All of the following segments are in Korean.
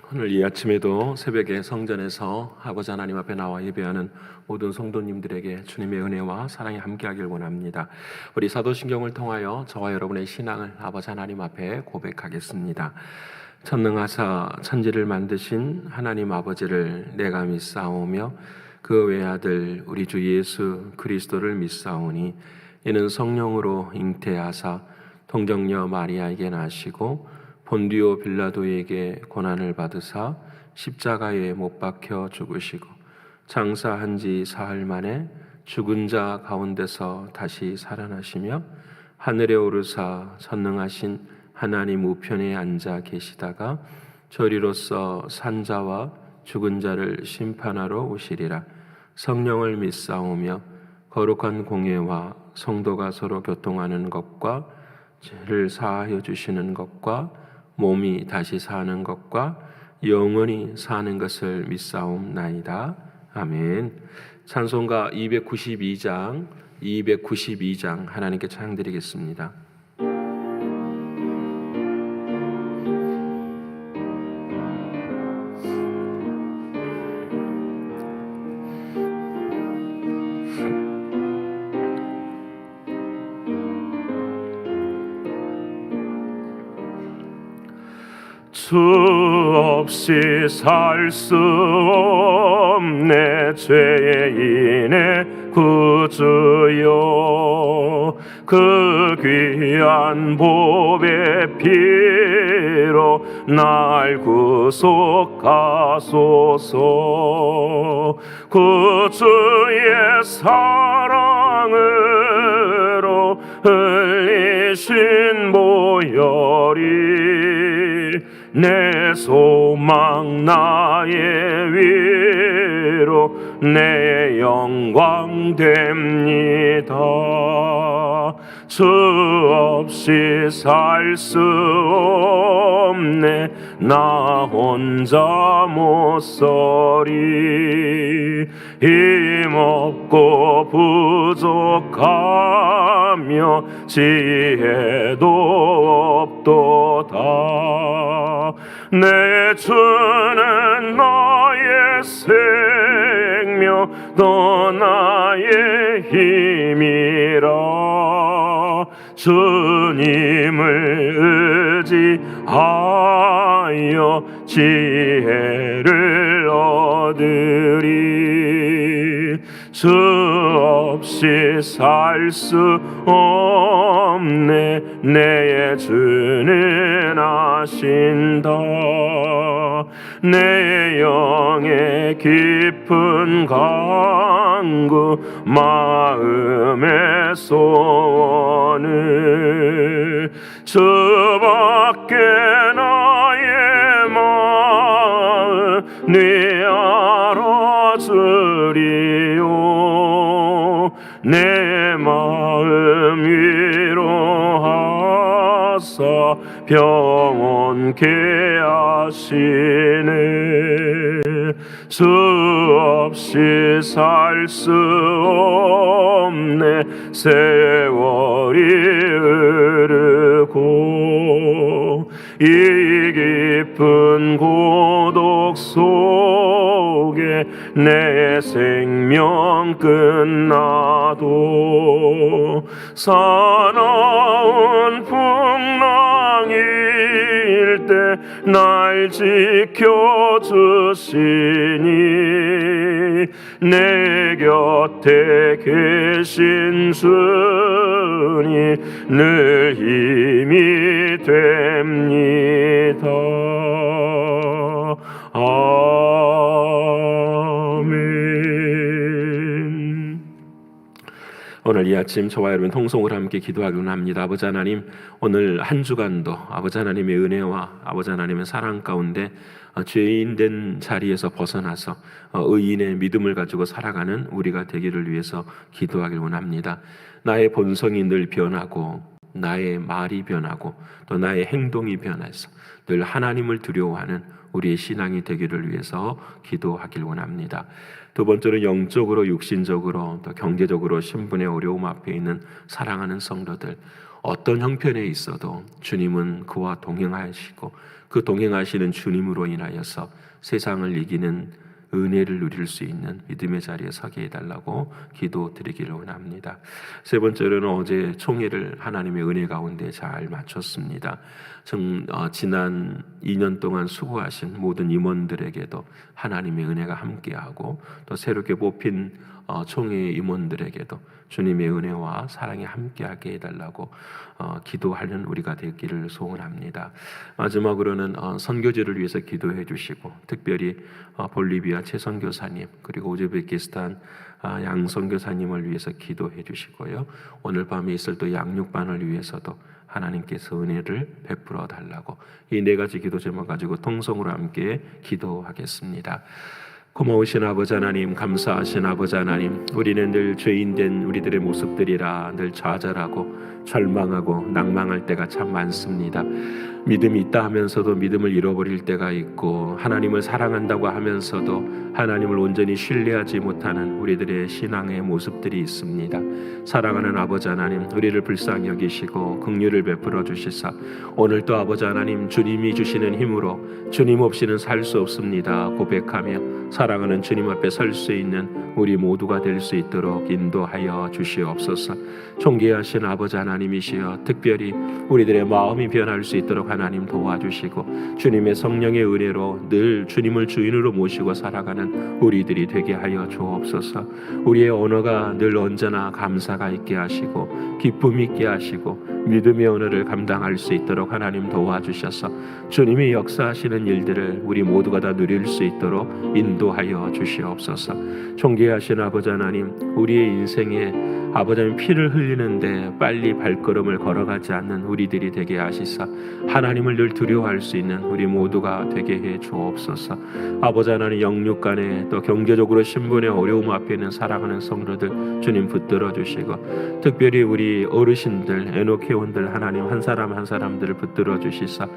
오늘 이 아침에도 새벽에 성전에서 아버지 하나님 앞에 나와 예배하는 모든 성도님들에게 주님의 은혜와 사랑이 함께하길 원합니다. 우리 사도신경을 통하여 저와 여러분의 신앙을 아버지 하나님 앞에 고백하겠습니다. 전능하사 천지를 만드신 하나님 아버지를 내가 믿사오며 그 외아들 우리 주 예수 그리스도를 믿사오니 이는 성령으로 잉태하사 동정녀 마리아에게 나시고 본디오 빌라도에게 고난을 받으사 십자가에 못 박혀 죽으시고 장사한 지 사흘 만에 죽은 자 가운데서 다시 살아나시며 하늘에 오르사 전능하신 하나님 우편에 앉아 계시다가 저리로서 산자와 죽은 자를 심판하러 오시리라. 성령을 믿사오며 거룩한 공예와 성도가 서로 교통하는 것과 죄를 사하여 주시는 것과 몸이 다시 사는 것과 영원히 사는 것을 믿사옵나이다. 아멘. 찬송가 292장 하나님께 찬양드리겠습니다. 주 없이 살 수 없네 죄인의 구주여 그 귀한 보배 피로 날 구속하소서 구주의 사랑으로 흘리신 보혈이 내 소망 나의 위로 내 영광 됩니다. 주 없이 살 수 없네 나 혼자 못 서리 힘없고 부족하며 지혜도 없도다. 내 주는 나의 생명 또 나의 힘이라 주님을 의지하여 지혜를 얻으리 주 없이 살 수 없네 내 주는 아신다. 내 영의 깊은 간구 마음의 소원을 주밖에 나의 마음 네 알아주리요 내 마음 위로하사 평온케 하시네. 주 없이 살 수 없네 세월이 흐르고 이 깊은 고독 속에 내 생명 끝나도 사나운 풍랑일 때 날 지켜주시니 내 곁에 계신 주니 늘 힘이 됩니다. 아멘. 오늘 이 아침 저와 여러분 통성으로 함께 기도하기로 합니다. 아버지 하나님, 오늘 한 주간도 아버지 하나님의 은혜와 아버지 하나님의 사랑 가운데 죄인 된 자리에서 벗어나서 의인의 믿음을 가지고 살아가는 우리가 되기를 위해서 기도하기를 원합니다. 나의 본성이 늘 변하고 나의 말이 변하고 또 나의 행동이 변해서 늘 하나님을 두려워하는 우리의 신앙이 되기를 위해서 기도하길 원합니다. 두 번째는 영적으로 육신적으로 또 경제적으로 신분의 어려움 앞에 있는 사랑하는 성도들, 어떤 형편에 있어도 주님은 그와 동행하시고 그 동행하시는 주님으로 인하여서 세상을 이기는 은혜를 누릴 수 있는 믿음의 자리에 서게 해달라고 기도드리기를 원합니다. 세 번째로는 어제 총회를 하나님의 은혜 가운데 잘 마쳤습니다. 지난 2년 동안 수고하신 모든 임원들에게도 하나님의 은혜가 함께하고 또 새롭게 뽑힌 총회 임원들에게도 주님의 은혜와 사랑이 함께하게 해달라고 기도하는 우리가 되기를 소원합니다. 마지막으로는 선교지를 위해서 기도해 주시고 특별히 볼리비아 최 선교사님 그리고 우즈베키스탄 양 선교사님을 위해서 기도해 주시고요. 오늘 밤에 있을 또 양육반을 위해서도 하나님께서 은혜를 베풀어 달라고 이 네 가지 기도 제목 가지고 통성으로 함께 기도하겠습니다. 고마우신 아버지 하나님, 감사하신 아버지 하나님, 우리는 늘 죄인된 우리들의 모습들이라 늘 좌절하고 절망하고 낭망할 때가 참 많습니다. 믿음이 있다 하면서도 믿음을 잃어버릴 때가 있고 하나님을 사랑한다고 하면서도 하나님을 온전히 신뢰하지 못하는 우리들의 신앙의 모습들이 있습니다. 사랑하는 아버지 하나님, 우리를 불쌍히 여기시고 긍휼을 베풀어 주시사 오늘도 아버지 하나님 주님이 주시는 힘으로 주님 없이는 살 수 없습니다 고백하며 사랑하는 주님 앞에 설 수 있는 우리 모두가 될 수 있도록 인도하여 주시옵소서. 존귀하신 아버지 하나님이시여 특별히 우리들의 마음이 변할 수 있도록 하나님 도와주시고 주님의 성령의 은혜로 늘 주님을 주인으로 모시고 살아가는 우리들이 되게 하여 주옵소서. 우리의 언어가 늘 언제나 감사가 있게 하시고 기쁨 있게 하시고 믿음의 언어를 감당할 수 있도록 하나님 도와주셔서 주님이 역사하시는 일들을 우리 모두가 다 누릴 수 있도록 인도하여 주시옵소서. 존귀하신 아버지 하나님, 우리의 인생에 아버지 하나님 피를 흘리는데 빨리 발걸음을 걸어가지 않는 우리들이 되게 하시사 하나님을 늘 두려워할 수 있는 우리 모두가 되게 해 주옵소서. 아버지 하나님 영육간에 또 경제적으로 신분의 어려움 앞에 있는 사랑하는 성도들 주님 붙들어 주시고 특별히 우리 어르신들 에녹회원들 하나님 한 사람 한 사람들을 붙들어 주시사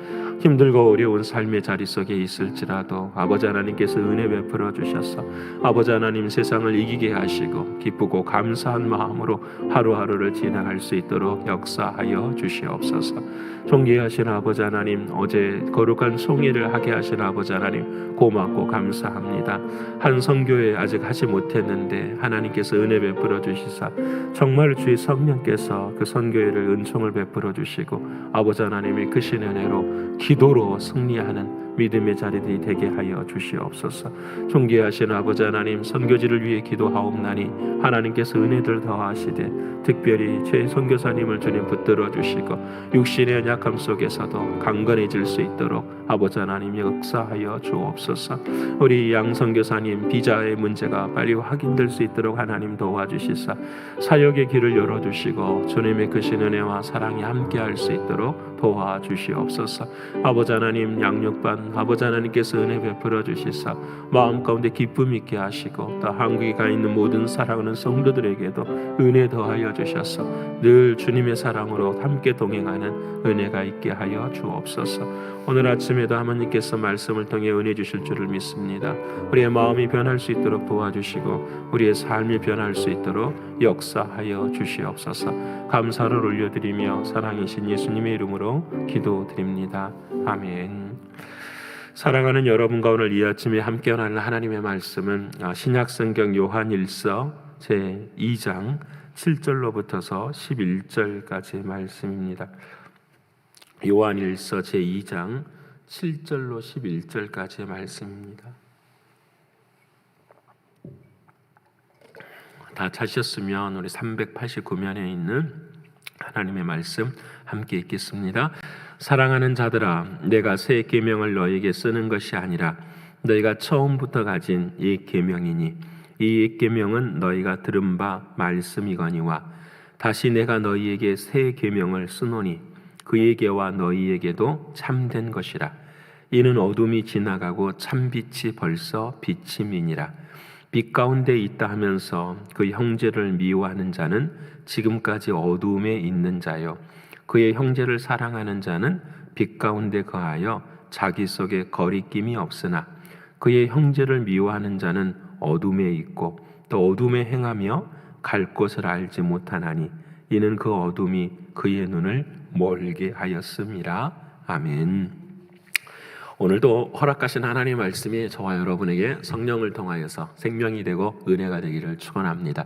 힘들고 어려운 삶의 자리 속에 있을지라도 아버지 하나님께서 은혜 베풀어 주셔서 아버지 하나님 세상을 이기게 하시고 기쁘고 감사한 마음으로 하루하루를 지나갈 수 있도록 역사하여 주시옵소서. 존귀하신 아버지 하나님, 어제 거룩한 송일을 하게 하신 아버지 하나님 고맙고 감사합니다. 한 선교회 아직 하지 못했는데 하나님께서 은혜 베풀어 주시사 정말 주의 성령께서 그 선교회를 은총을 베풀어 주시고 아버지 하나님의 크신 은혜로 기도로 승리하는 믿음의 자리들이 되게 하여 주시옵소서. 존귀하신 아버지 하나님, 선교지를 위해 기도하옵나니 하나님께서 은혜를 더하시되 특별히 최 선교사님을 주님 붙들어 주시고 육신의 연약함 속에서도 강건해질 수 있도록 아버지 하나님 역사하여 주옵소서. 우리 양 선교사님 비자의 문제가 빨리 확인될 수 있도록 하나님 도와주시사 사역의 길을 열어주시고 주님의 크신 은혜와 사랑이 함께할 수 있도록 도와주시옵소서. 아버지 하나님 양육반 아버지 하나님께서 은혜 베풀어 주시사 마음 가운데 기쁨 있게 하시고 또 한국에 가 있는 모든 사랑하는 성도들에게도 은혜 더하여 주셔서 늘 주님의 사랑으로 함께 동행하는 은혜가 있게 하여 주옵소서. 오늘 아침에도 하나님께서 말씀을 통해 은혜 주실 줄을 믿습니다. 우리의 마음이 변할 수 있도록 도와주시고 우리의 삶이 변할 수 있도록 역사하여 주시옵소서. 감사를 올려드리며 사랑이신 예수님의 이름으로 기도드립니다. 아멘. 사랑하는 여러분과 오늘 이 아침에 함께 나눌 하나님의 말씀은 신약성경 요한일서 제2장 7절로부터서 11절까지의 말씀입니다. 요한일서 제2장 7절로 11절까지의 말씀입니다. 다 찾으셨으면 우리 389면에 있는 하나님의 말씀 함께 읽겠습니다. 사랑하는 자들아, 내가 새 계명을 너에게 쓰는 것이 아니라 너희가 처음부터 가진 이 계명이니 이 계명은 너희가 들은 바 말씀이거니와 다시 내가 너희에게 새 계명을 쓰노니 그에게와 너희에게도 참된 것이라. 이는 어둠이 지나가고 참빛이 벌써 비침이니라. 빛 가운데 있다 하면서 그 형제를 미워하는 자는 지금까지 어두움에 있는 자요 그의 형제를 사랑하는 자는 빛 가운데 거하여 자기 속에 거리낌이 없으나 그의 형제를 미워하는 자는 어둠에 있고 또 어둠에 행하며 갈 곳을 알지 못하나니 이는 그 어둠이 그의 눈을 멀게 하였음이라. 아멘. 오늘도 허락하신 하나님의 말씀이 저와 여러분에게 성령을 통하여서 생명이 되고 은혜가 되기를 축원합니다.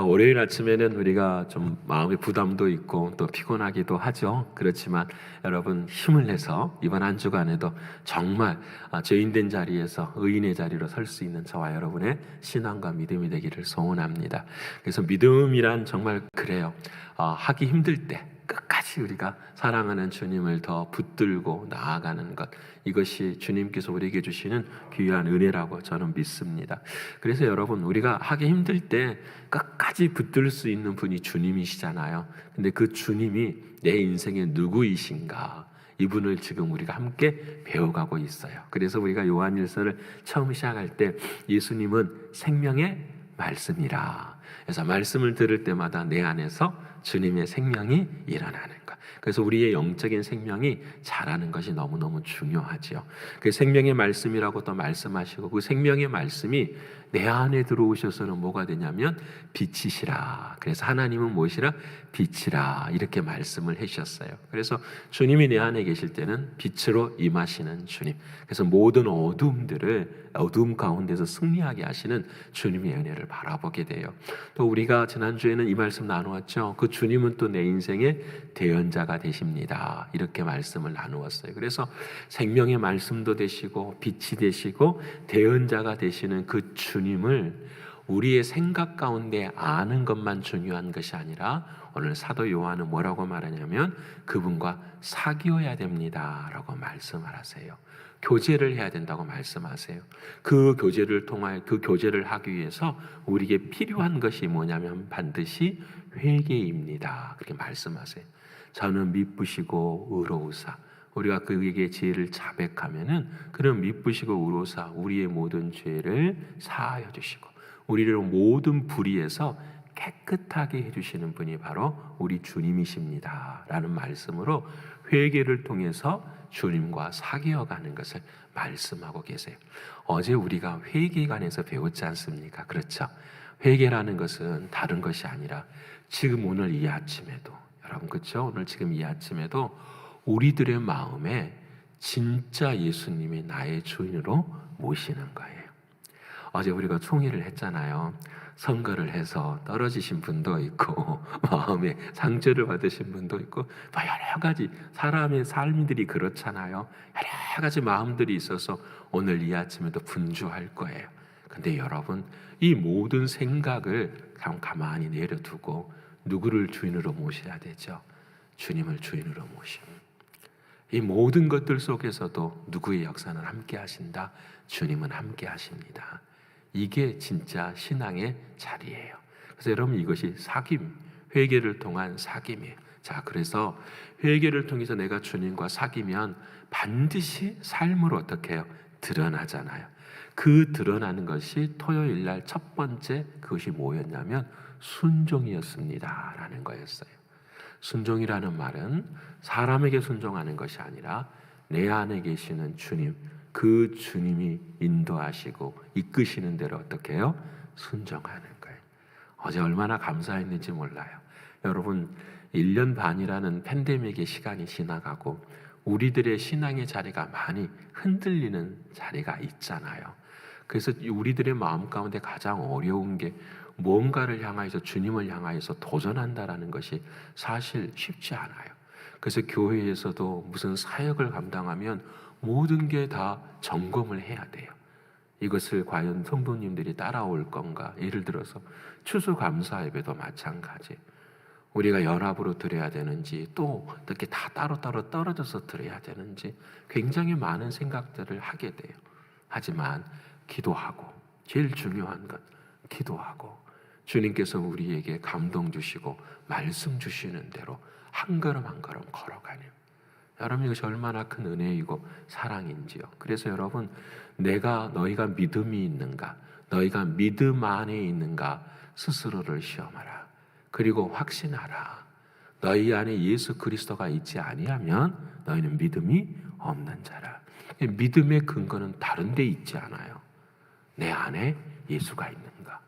월요일 아침에는 우리가 좀 마음의 부담도 있고 또 피곤하기도 하죠. 그렇지만 여러분 힘을 내서 이번 한 주간에도 정말 죄인된 자리에서 의인의 자리로 설 수 있는 저와 여러분의 신앙과 믿음이 되기를 소원합니다. 그래서 믿음이란 정말 그래요. 하기 힘들 때 끝까지 우리가 사랑하는 주님을 더 붙들고 나아가는 것, 이것이 주님께서 우리에게 주시는 귀한 은혜라고 저는 믿습니다. 그래서 여러분, 우리가 하기 힘들 때 끝까지 붙들 수 있는 분이 주님이시잖아요. 근데 그 주님이 내 인생의 누구이신가, 이분을 지금 우리가 함께 배워가고 있어요. 그래서 우리가 요한일서를 처음 시작할 때 예수님은 생명의 말씀이라, 그래서 말씀을 들을 때마다 내 안에서 주님의 생명이 일어나는 것. 그래서 우리의 영적인 생명이 자라는 것이 너무너무 중요하죠. 그 생명의 말씀이라고 또 말씀하시고, 그 생명의 말씀이 내 안에 들어오셔서는 뭐가 되냐면 빛이시라. 그래서 하나님은 무엇이라? 빛이라. 이렇게 말씀을 해주셨어요. 그래서 주님이 내 안에 계실 때는 빛으로 임하시는 주님. 그래서 모든 어둠 가운데서 승리하게 하시는 주님의 은혜를 바라보게 돼요. 또 우리가 지난주에는 이 말씀 나누었죠. 그 주님은 또 내 인생의 대언자가 되십니다. 이렇게 말씀을 나누었어요. 그래서 생명의 말씀도 되시고 빛이 되시고 대언자가 되시는 그 주님을 우리의 생각 가운데 아는 것만 중요한 것이 아니라 오늘 사도 요한은 뭐라고 말하냐면 그분과 사귀어야 됩니다라고 말씀을 하세요. 교제를 해야 된다고 말씀하세요. 그 교제를 하기 위해서 우리에게 필요한 것이 뭐냐면 반드시 회개입니다. 그렇게 말씀하세요. 저는 미쁘시고 의로우사. 우리가 그에게 죄를 자백하면은 그는 미쁘시고 의로우사 우리의 모든 죄를 사하여 주시고 우리를 모든 불의에서 깨끗하게 해주시는 분이 바로 우리 주님이십니다 라는 말씀으로 회개를 통해서 주님과 사귀어가는 것을 말씀하고 계세요. 어제 우리가 회개에 관해서 배웠지 않습니까? 그렇죠? 회개라는 것은 다른 것이 아니라 지금 오늘 이 아침에도 여러분 그렇죠? 오늘 지금 이 아침에도 우리들의 마음에 진짜 예수님이 나의 주인으로 모시는 거예요. 어제 우리가 총회를 했잖아요. 선거를 해서 떨어지신 분도 있고 마음에 상처를 받으신 분도 있고 여러 가지 사람의 삶들이 그렇잖아요. 여러 가지 마음들이 있어서 오늘 이 아침에도 분주할 거예요. 근데 여러분 이 모든 생각을 가만히 내려두고 누구를 주인으로 모셔야 되죠? 주님을 주인으로 모시는. 이 모든 것들 속에서도 누구의 역사는 함께 하신다? 주님은 함께 하십니다. 이게 진짜 신앙의 자리예요. 그래서 여러분 이것이 사귐, 회개를 통한 사귐이에요. 자, 그래서 회개를 통해서 내가 주님과 사귀면 반드시 삶으로 어떻게 해요? 드러나잖아요. 그 드러나는 것이 토요일 날 첫 번째 그것이 뭐였냐면 순종이었습니다 라는 거였어요. 순종이라는 말은 사람에게 순종하는 것이 아니라 내 안에 계시는 주님, 그 주님이 인도하시고 이끄시는 대로 어떻게 해요? 순종하는 거예요. 어제 얼마나 감사했는지 몰라요. 여러분 1년 반이라는 팬데믹의 시간이 지나가고 우리들의 신앙의 자리가 많이 흔들리는 자리가 있잖아요. 그래서 우리들의 마음 가운데 가장 어려운 게 무언가를 향하여서 주님을 향하여서 도전한다라는 것이 사실 쉽지 않아요. 그래서 교회에서도 무슨 사역을 감당하면 모든 게 다 점검을 해야 돼요. 이것을 과연 성도님들이 따라올 건가? 예를 들어서 추수감사 예배도 마찬가지. 우리가 연합으로 드려야 되는지 또 어떻게 다 따로따로 떨어져서 드려야 되는지 굉장히 많은 생각들을 하게 돼요. 하지만 기도하고 제일 중요한 건 기도하고 주님께서 우리에게 감동 주시고 말씀 주시는 대로 한 걸음 한 걸음 걸어가는 여러분 이것이 얼마나 큰 은혜이고 사랑인지요. 그래서 여러분 너희가 믿음이 있는가 너희가 믿음 안에 있는가 스스로를 시험하라. 그리고 확신하라. 너희 안에 예수 그리스도가 있지 아니하면 너희는 믿음이 없는 자라. 믿음의 근거는 다른 데 있지 않아요. 내 안에 예수가 있는가.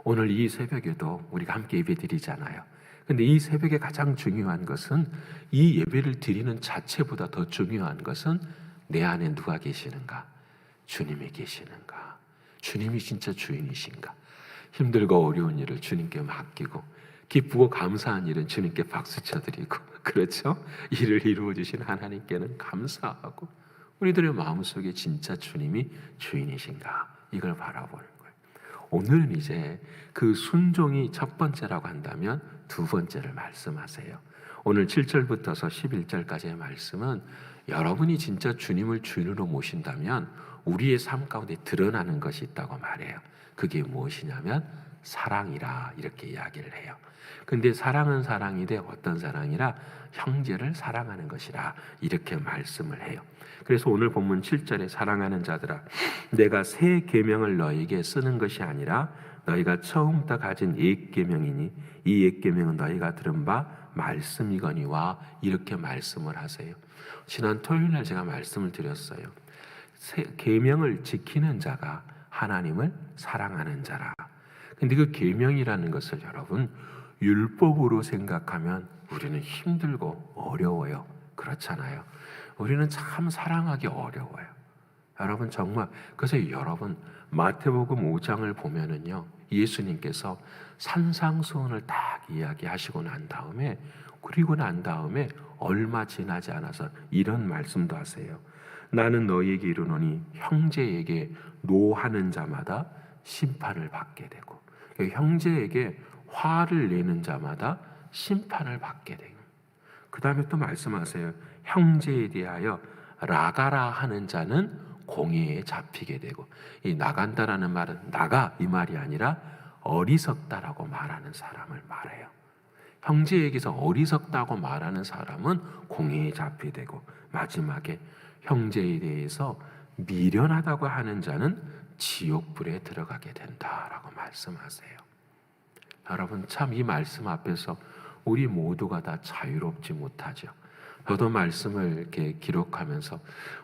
오늘 이 새벽에도 우리가 함께 예배드리잖아요. 근데 이 새벽에 가장 중요한 것은 이 예배를 드리는 자체보다 더 중요한 것은 내 안에 누가 계시는가? 주님이 계시는가? 주님이 진짜 주인이신가? 힘들고 어려운 일을 주님께 맡기고 기쁘고 감사한 일은 주님께 박수 쳐드리고 그렇죠? 일을 이루어 주신 하나님께는 감사하고 우리들의 마음속에 진짜 주님이 주인이신가? 이걸 바라보는 거예요. 오늘은 이제 그 순종이 첫 번째라고 한다면 두 번째를 말씀하세요. 오늘 7절부터서 11절까지의 말씀은 여러분이 진짜 주님을 주인으로 모신다면 우리의 삶 가운데 드러나는 것이 있다고 말해요. 그게 무엇이냐면 사랑이라 이렇게 이야기를 해요. 근데 사랑은 사랑이되 어떤 사랑이라 형제를 사랑하는 것이라 이렇게 말씀을 해요. 그래서 오늘 본문 7절에 사랑하는 자들아 내가 새 계명을 너희에게 쓰는 것이 아니라 너희가 처음부터 가진 옛 계명이니 이 옛 계명은 너희가 들은 바 말씀이거니와 이렇게 말씀을 하세요. 지난 토요일 날 제가 말씀을 드렸어요. 계명을 지키는 자가 하나님을 사랑하는 자라. 근데 그 계명이라는 것을 여러분 율법으로 생각하면 우리는 힘들고 어려워요. 그렇잖아요. 우리는 참 사랑하기 어려워요. 여러분 정말 그래서 여러분 마태복음 5장을 보면은요 예수님께서 산상수훈을 딱 이야기하시고 난 다음에 그리고 난 다음에 얼마 지나지 않아서 이런 말씀도 하세요. 나는 너희에게 이르노니 형제에게 노하는 자마다 심판을 받게 되고 형제에게 화를 내는 자마다 심판을 받게 되고 그 다음에 또 말씀하세요. 형제에 대하여 나가라 하는 자는 공회에 잡히게 되고 이 나간다라는 말은 나가 이 말이 아니라 어리석다라고 말하는 사람을 말해요. 형제에게서 어리석다고 말하는 사람은 공회에 잡히게 되고 마지막에 형제에 대해서 미련하다고 하는 자는 지옥불에 들어가게 된다라고 말씀하세요. 여러분 참 이 말씀 앞에서 우리 모두가 다 자유롭지 못하죠. 저도 말씀을 이렇게 기록하면서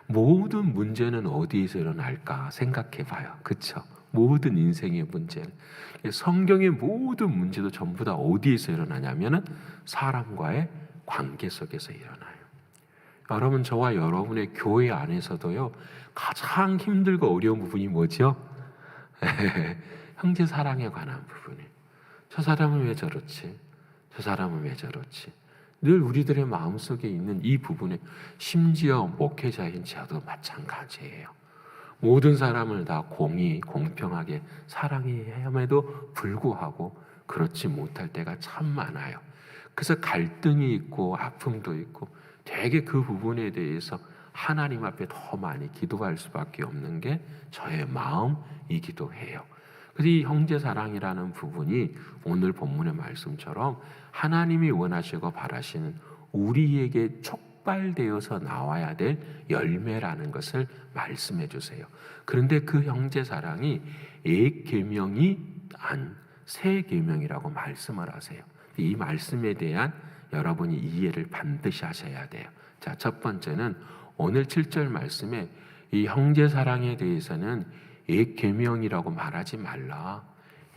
모든 문제는 어디에서 일어날까 생각해 봐요. 그렇죠? 모든 인생의 문제는 성경의 모든 문제도 전부 다 어디에서 일어나냐면은 사람과의 관계 속에서 일어나요. 여러분 저와 여러분의 교회 안에서도요 가장 힘들고 어려운 부분이 뭐죠? 형제 사랑에 관한 부분이에요. 저 사람은 왜 저렇지? 저 사람은 왜 저렇지? 늘 우리들의 마음속에 있는 이 부분에 심지어 목회자인 저도 마찬가지예요. 모든 사람을 다 공평하게 사랑해야 함에도 불구하고 그렇지 못할 때가 참 많아요. 그래서 갈등이 있고 아픔도 있고 되게 그 부분에 대해서 하나님 앞에 더 많이 기도할 수밖에 없는 게 저의 마음이기도 해요. 그래서 이 형제 사랑이라는 부분이 오늘 본문의 말씀처럼 하나님이 원하시고 바라시는 우리에게 촉발되어서 나와야 될 열매라는 것을 말씀해 주세요. 그런데 그 형제 사랑이 옛 계명이 안 새 계명이라고 말씀을 하세요. 이 말씀에 대한 여러분이 이해를 반드시 하셔야 돼요. 자, 첫 번째는 오늘 7절 말씀에 이 형제 사랑에 대해서는 옛 계명이라고 말하지 말라.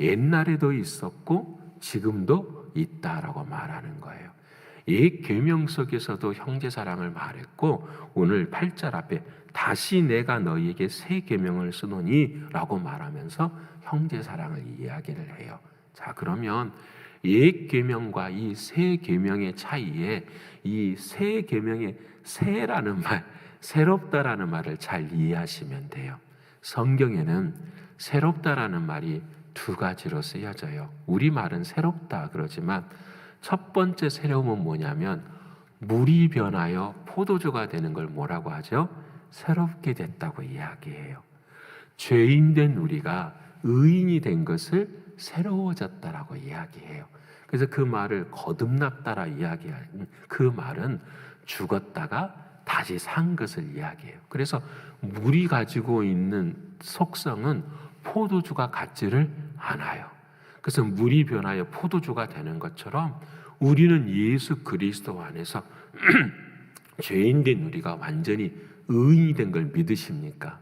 옛날에도 있었고 지금도 있다라고 말하는 거예요. 옛 계명 속에서도 형제 사랑을 말했고 오늘 8절 앞에 다시 내가 너희에게 새 계명을 쓰노니라고 말하면서 형제 사랑을 이야기를 해요. 자, 그러면 옛 계명과 이 새 계명의 차이에 이 새 계명의 새라는 말, 새롭다라는 말을 잘 이해하시면 돼요. 성경에는 새롭다라는 말이 두 가지로 쓰여져요. 우리말은 새롭다 그러지만 첫 번째 새로움은 뭐냐면 물이 변하여 포도주가 되는 걸 뭐라고 하죠? 새롭게 됐다고 이야기해요. 죄인된 우리가 의인이 된 것을 새로워졌다라고 이야기해요. 그래서 그 말을 거듭났다라 이야기하는 그 말은 죽었다가 다시 산 것을 이야기해요. 그래서 물이 가지고 있는 속성은 포도주가 같지를 않아요. 그래서 물이 변하여 포도주가 되는 것처럼 우리는 예수 그리스도 안에서 죄인된 우리가 완전히 의인이 된 걸 믿으십니까?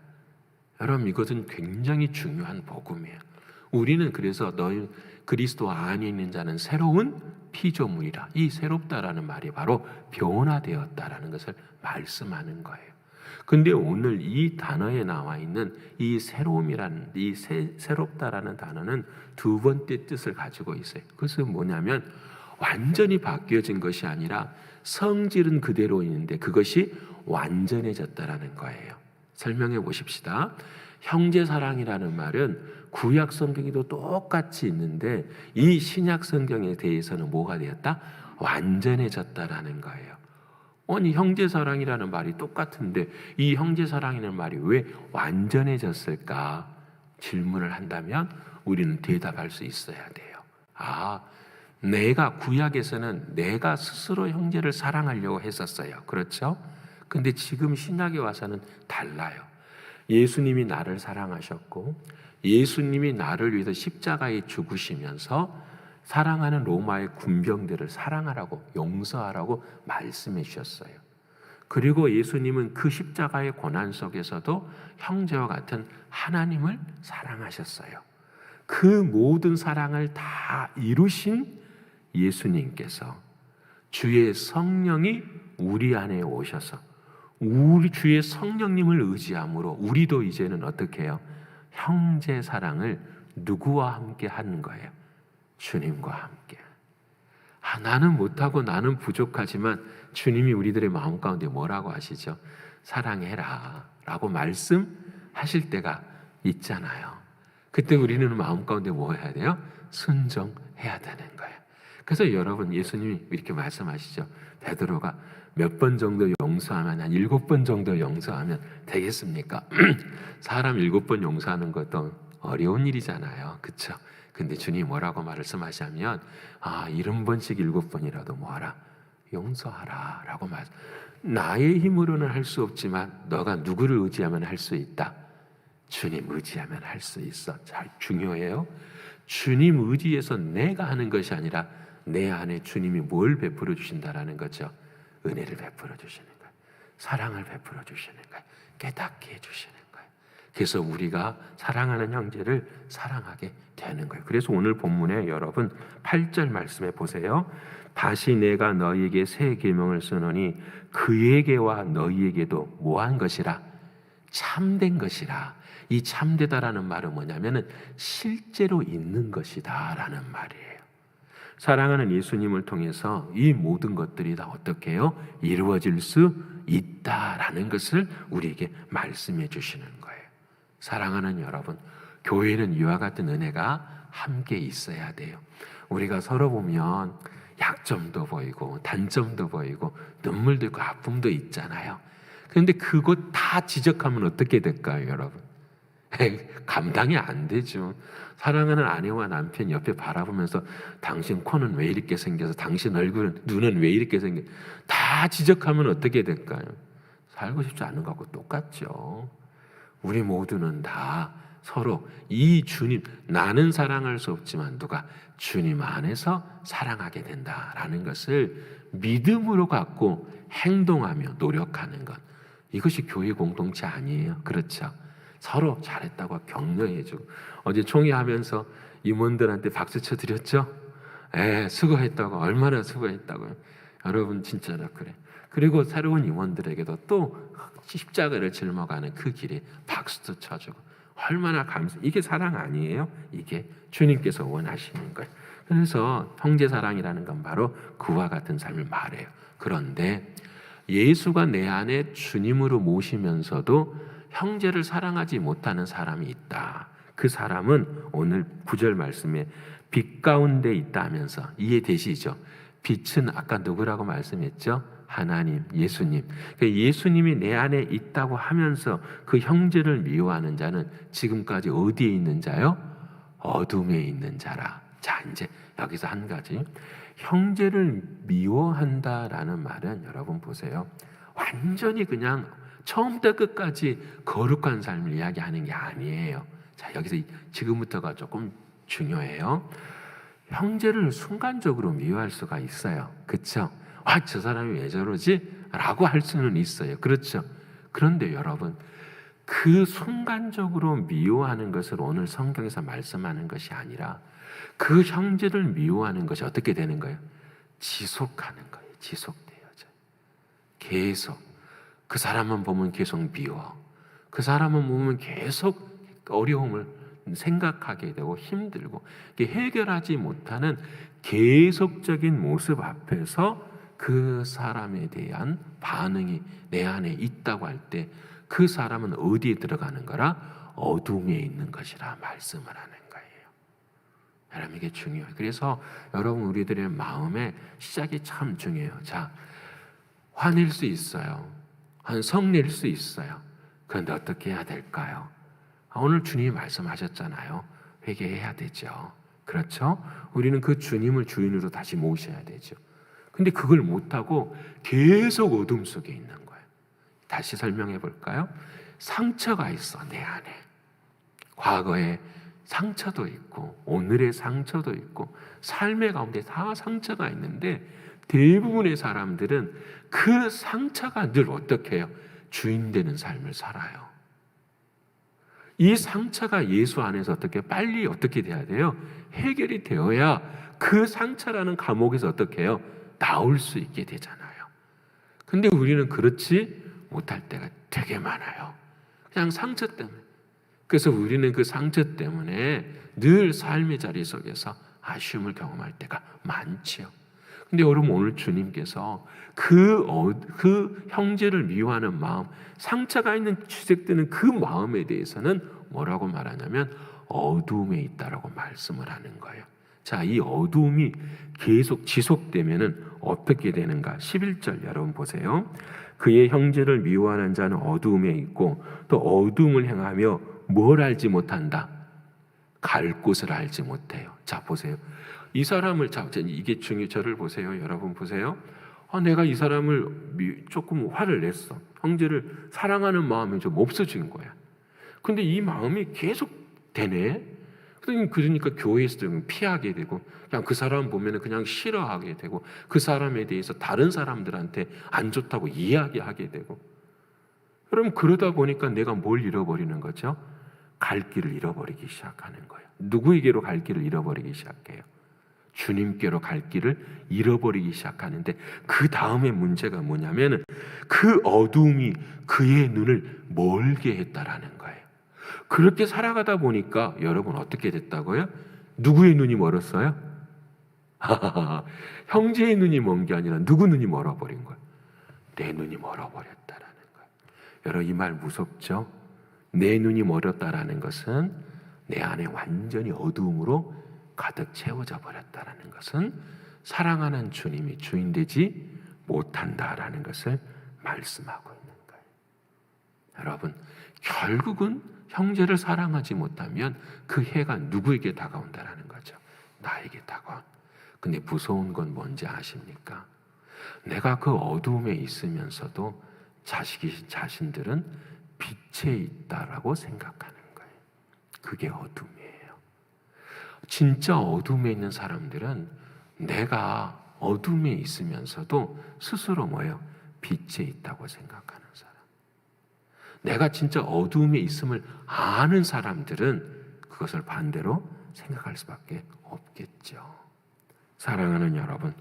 여러분 이것은 굉장히 중요한 복음이에요. 우리는 그래서 너희 그리스도 안에 있는 자는 새로운 피조물이라. 이 새롭다라는 말이 바로 변화되었다라는 것을 말씀하는 거예요. 근데 오늘 이 단어에 나와 있는 이 새로움이라는 이 새롭다라는 단어는 두 번째 뜻을 가지고 있어요. 그것은 뭐냐면 완전히 바뀌어진 것이 아니라 성질은 그대로 있는데 그것이 완전해졌다라는 거예요. 설명해 보십시다. 형제 사랑이라는 말은 구약 성경에도 똑같이 있는데 이 신약 성경에 대해서는 뭐가 되었다? 완전해졌다라는 거예요. 아니 형제 사랑이라는 말이 똑같은데 이 형제 사랑이라는 말이 왜 완전해졌을까? 질문을 한다면 우리는 대답할 수 있어야 돼요. 내가 구약에서는 내가 스스로 형제를 사랑하려고 했었어요. 그렇죠? 근데 지금 신약에 와서는 달라요. 예수님이 나를 사랑하셨고 예수님이 나를 위해서 십자가에 죽으시면서 사랑하는 로마의 군병들을 사랑하라고 용서하라고 말씀해 주셨어요. 그리고 예수님은 그 십자가의 고난 속에서도 형제와 같은 하나님을 사랑하셨어요. 그 모든 사랑을 다 이루신 예수님께서 주의 성령이 우리 안에 오셔서 우리 주의 성령님을 의지함으로 우리도 이제는 어떻게 해요? 형제 사랑을 누구와 함께 하는 거예요? 주님과 함께. 나는 못하고 나는 부족하지만 주님이 우리들의 마음 가운데 뭐라고 하시죠? 사랑해라 라고 말씀하실 때가 있잖아요. 그때 우리는 마음 가운데 뭐 해야 돼요? 순종해야 되는 거예요. 그래서 여러분 예수님이 이렇게 말씀하시죠. 베드로가 몇 번 정도 용서하면 한 7번 정도 용서하면 되겠습니까? 사람 7번 용서하는 것도 어려운 일이잖아요. 그렇죠? 근데 주님 뭐라고 말씀하시냐면 70번씩 7번이라도 뭐하라? 용서하라 라고 말. 나의 힘으로는 할 수 없지만 너가 누구를 의지하면 할 수 있다. 주님 의지하면 할 수 있어. 잘 중요해요. 주님 의지해서 내가 하는 것이 아니라 내 안에 주님이 뭘 베풀어 주신다라는 거죠. 은혜를 베풀어 주시는 거예요. 사랑을 베풀어 주시는 거예요. 깨닫게 해주시는 거예요. 그래서 우리가 사랑하는 형제를 사랑하게 되는 거예요. 그래서 오늘 본문에 여러분 8절 말씀해 보세요. 다시 내가 너희에게 새 계명을 쓰노니 그에게와 너희에게도 뭐한 것이라? 참된 것이라. 이 참되다라는 말은 뭐냐면은 실제로 있는 것이다라는 말이에요. 사랑하는 예수님을 통해서 이 모든 것들이 다 어떻게 해요? 이루어질 수 있다라는 것을 우리에게 말씀해 주시는 거예요. 사랑하는 여러분, 교회는 이와 같은 은혜가 함께 있어야 돼요. 우리가 서로 보면 약점도 보이고 단점도 보이고 눈물도 있고 아픔도 있잖아요. 그런데 그것 다 지적하면 어떻게 될까요, 여러분? 감당이 안 되죠. 사랑하는 아내와 남편 옆에 바라보면서 당신 코는 왜 이렇게 생겨서 당신 얼굴은 눈은 왜 이렇게 생겨 다 지적하면 어떻게 될까요? 살고 싶지 않은 것하고 똑같죠. 우리 모두는 다 서로 이 주님, 나는 사랑할 수 없지만 누가 주님 안에서 사랑하게 된다라는 것을 믿음으로 갖고 행동하며 노력하는 것, 이것이 교회 공동체 아니에요? 그렇죠? 서로 잘했다고 격려해주고, 어제 총회하면서 임원들한테 박수 쳐드렸죠? 수고했다고, 얼마나 수고했다고요. 여러분 진짜로 그래. 그리고 새로운 임원들에게도 또 십자가를 짊어가는 그 길에 박수도 쳐주고, 얼마나 감사. 이게 사랑 아니에요? 이게 주님께서 원하시는 거예요. 그래서 형제 사랑이라는 건 바로 그와 같은 삶을 말해요. 그런데 예수가 내 안에 주님으로 모시면서도 형제를 사랑하지 못하는 사람이 있다. 그 사람은 오늘 9절 말씀에 빛 가운데 있다 하면서 이해되시죠? 빛은 아까 누구라고 말씀했죠? 하나님, 예수님. 예수님이 내 안에 있다고 하면서 그 형제를 미워하는 자는 지금까지 어디에 있는 자요? 어둠에 있는 자라. 자, 이제 여기서 한 가지. 형제를 미워한다라는 말은 여러분 보세요. 완전히 그냥 처음부터 끝까지 거룩한 삶을 이야기하는 게 아니에요. 자, 여기서 지금부터가 조금 중요해요. 형제를 순간적으로 미워할 수가 있어요. 그렇죠? 저 사람이 왜 저러지? 라고 할 수는 있어요. 그렇죠? 그런데 여러분, 그 순간적으로 미워하는 것을 오늘 성경에서 말씀하는 것이 아니라 그 형제를 미워하는 것이 어떻게 되는 거예요? 지속하는 거예요. 지속되어져요. 계속 그 사람만 보면 계속 미워. 그 사람만 보면 계속 어려움을 생각하게 되고 힘들고 해결하지 못하는 계속적인 모습 앞에서 그 사람에 대한 반응이 내 안에 있다고 할 때 그 사람은 어디에 들어가는 거라? 어둠에 있는 것이라 말씀을 하는 거예요. 여러분 이게 중요해요. 그래서 여러분 우리들의 마음의 시작이 참 중요해요. 자, 화낼 수 있어요. 성낼 수 있어요. 그런데 어떻게 해야 될까요? 오늘 주님이 말씀하셨잖아요. 회개해야 되죠. 그렇죠? 우리는 그 주님을 주인으로 다시 모셔야 되죠. 근데 그걸 못하고 계속 어둠 속에 있는 거예요. 다시 설명해 볼까요? 상처가 있어, 내 안에. 과거에 상처도 있고 오늘의 상처도 있고 삶의 가운데 다 상처가 있는데 대부분의 사람들은 그 상처가 늘 어떻게 해요? 주인 되는 삶을 살아요. 이 상처가 예수 안에서 빨리 어떻게 돼야 돼요? 해결이 되어야 그 상처라는 감옥에서 어떻게 해요? 나올 수 있게 되잖아요. 근데 우리는 그렇지 못할 때가 되게 많아요. 그냥 상처 때문에. 그래서 우리는 그 상처 때문에 늘 삶의 자리 속에서 아쉬움을 경험할 때가 많지요. 근데 여러분 오늘 주님께서 그 형제를 미워하는 마음, 상처가 있는 지속되는 그 마음에 대해서는 뭐라고 말하냐면 어두움에 있다라고 말씀을 하는 거예요. 자, 이 어두움이 계속 지속되면은 어떻게 되는가? 11절 여러분 보세요. 그의 형제를 미워하는 자는 어두움에 있고 또 어두움을 행하며 뭘 알지 못한다? 갈 곳을 알지 못해요. 자, 보세요. 이 사람을 이게 저를 보세요. 여러분 보세요. 내가 이 사람을 조금 화를 냈어. 형제를 사랑하는 마음이 좀 없어진 거야. 근데 이 마음이 계속 되네. 그러니까 교회에서 피하게 되고 그냥 그 사람 보면 그냥 싫어하게 되고 그 사람에 대해서 다른 사람들한테 안 좋다고 이야기하게 되고 여러분 그러다 보니까 내가 뭘 잃어버리는 거죠? 갈 길을 잃어버리기 시작하는 거예요. 누구에게로 갈 길을 잃어버리기 시작해요? 주님께로 갈 길을 잃어버리기 시작하는데 그 다음에 문제가 뭐냐면 그 어두움이 그의 눈을 멀게 했다라는 거예요. 그렇게 살아가다 보니까 여러분 어떻게 됐다고요? 누구의 눈이 멀었어요? 형제의 눈이 먼 게 아니라 누구 눈이 멀어버린 거예요? 내 눈이 멀어버렸다라는 거예요. 여러분 이 말 무섭죠? 내 눈이 멀었다라는 것은 내 안에 완전히 어두움으로 가득 채워져 버렸다라는 것은 사랑하는 주님이 주인 되지 못한다라는 것을 말씀하고 있는 거예요. 여러분 결국은 형제를 사랑하지 못하면 그 해가 누구에게 다가온다라는 거죠? 나에게 다가온. 근데 무서운 건 뭔지 아십니까? 내가 그 어두움에 있으면서도 자신들은 빛에 있다라고 생각하는 거예요. 그게 어둠이에요. 진짜 어둠에 있는 사람들은 내가 어둠에 있으면서도 스스로 뭐예요? 빛에 있다고 생각하는 사람. 내가 진짜 어둠에 있음을 아는 사람들은 그것을 반대로 생각할 수밖에 없겠죠. 사랑하는 여러분,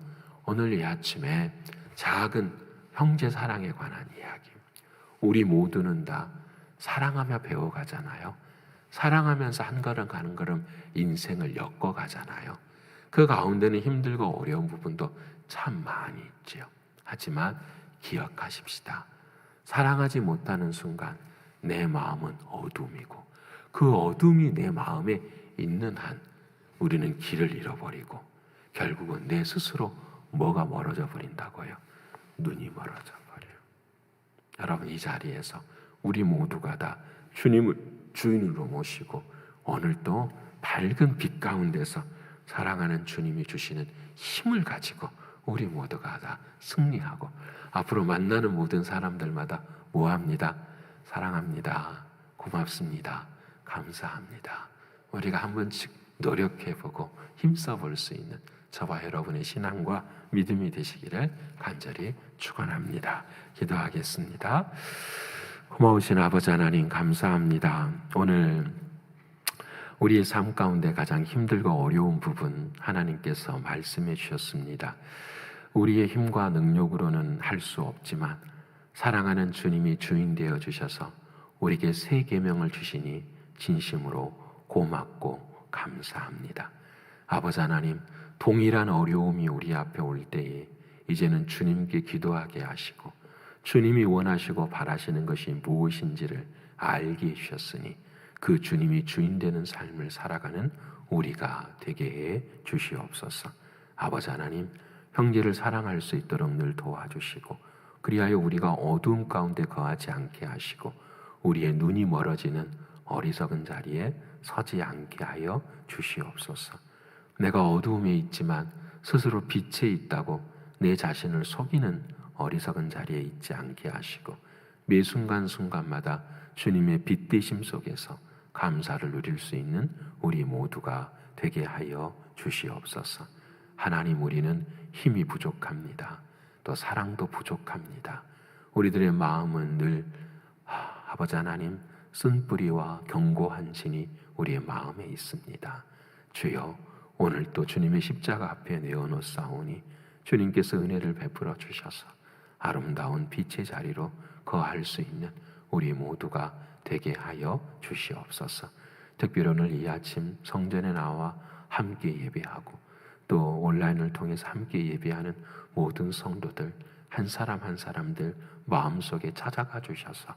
오늘 이 아침에 작은 형제 사랑에 관한 이야기. 우리 모두는 다 사랑하며 배워가잖아요. 사랑하면서 한 걸음 한 걸음 인생을 엮어가잖아요. 그 가운데는 힘들고 어려운 부분도 참 많이 있죠. 하지만 기억하십시다. 사랑하지 못하는 순간 내 마음은 어둠이고 그 어둠이 내 마음에 있는 한 우리는 길을 잃어버리고 결국은 내 스스로 뭐가 멀어져 버린다고요? 눈이 멀어져 버려요. 여러분 이 자리에서 우리 모두가 다 주님을 주인으로 모시고 오늘도 밝은 빛 가운데서 사랑하는 주님이 주시는 힘을 가지고 우리 모두가 다 승리하고 앞으로 만나는 모든 사람들마다 뭐합니다? 사랑합니다. 고맙습니다. 감사합니다. 우리가 한 번씩 노력해보고 힘써볼 수 있는 저와 여러분의 신앙과 믿음이 되시기를 간절히 축원합니다. 기도하겠습니다. 고마우신 아버지 하나님 감사합니다. 오늘 우리의 삶 가운데 가장 힘들고 어려운 부분 하나님께서 말씀해 주셨습니다. 우리의 힘과 능력으로는 할 수 없지만 사랑하는 주님이 주인 되어 주셔서 우리에게 새 계명을 주시니 진심으로 고맙고 감사합니다. 아버지 하나님, 동일한 어려움이 우리 앞에 올 때에 이제는 주님께 기도하게 하시고 주님이 원하시고 바라시는 것이 무엇인지를 알게 해주셨으니 그 주님이 주인 되는 삶을 살아가는 우리가 되게 해 주시옵소서. 아버지 하나님, 형제를 사랑할 수 있도록 늘 도와주시고 그리하여 우리가 어두움 가운데 거하지 않게 하시고 우리의 눈이 멀어지는 어리석은 자리에 서지 않게 하여 주시옵소서. 내가 어두움에 있지만 스스로 빛에 있다고 내 자신을 속이는 어리석은 자리에 있지 않게 하시고 매 순간순간마다 주님의 빛 되심 속에서 감사를 누릴 수 있는 우리 모두가 되게 하여 주시옵소서. 하나님, 우리는 힘이 부족합니다. 또 사랑도 부족합니다. 우리들의 마음은 늘 아버지 하나님, 쓴뿌리와 견고한 진이 우리의 마음에 있습니다. 주여, 오늘 또 주님의 십자가 앞에 내어놓사오니 주님께서 은혜를 베풀어 주셔서 아름다운 빛의 자리로 거할 수 있는 우리 모두가 되게 하여 주시옵소서. 특별히 오늘 이 아침 성전에 나와 함께 예배하고 또 온라인을 통해서 함께 예배하는 모든 성도들 한 사람 한 사람들 마음속에 찾아가 주셔서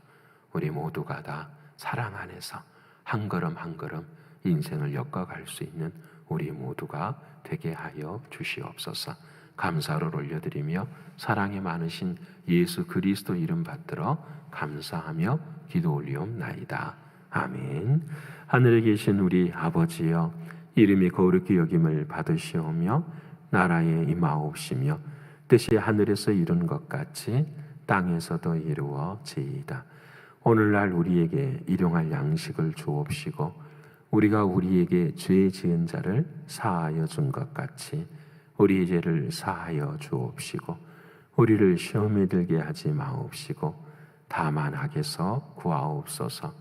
우리 모두가 다 사랑 안에서 한 걸음 한 걸음 인생을 엮어갈 수 있는 우리 모두가 되게 하여 주시옵소서. 감사를 올려드리며 사랑이 많으신 예수 그리스도 이름 받들어 감사하며 기도 올리옵나이다. 아멘. 하늘에 계신 우리 아버지여, 이름이 거룩히 여김을 받으시오며 나라에 임하옵시며 뜻이 하늘에서 이룬 것 같이 땅에서도 이루어지이다. 오늘날 우리에게 일용할 양식을 주옵시고 우리가 우리에게 죄 지은 자를 사하여 준 것 같이 우리의 죄를 사하여 주옵시고 우리를 시험에 들게 하지 마옵시고 다만 악에서 구하옵소서.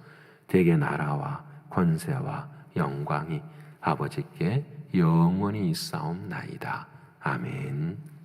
대개 나라와 권세와 영광이 아버지께 영원히 있사옵나이다. 아멘.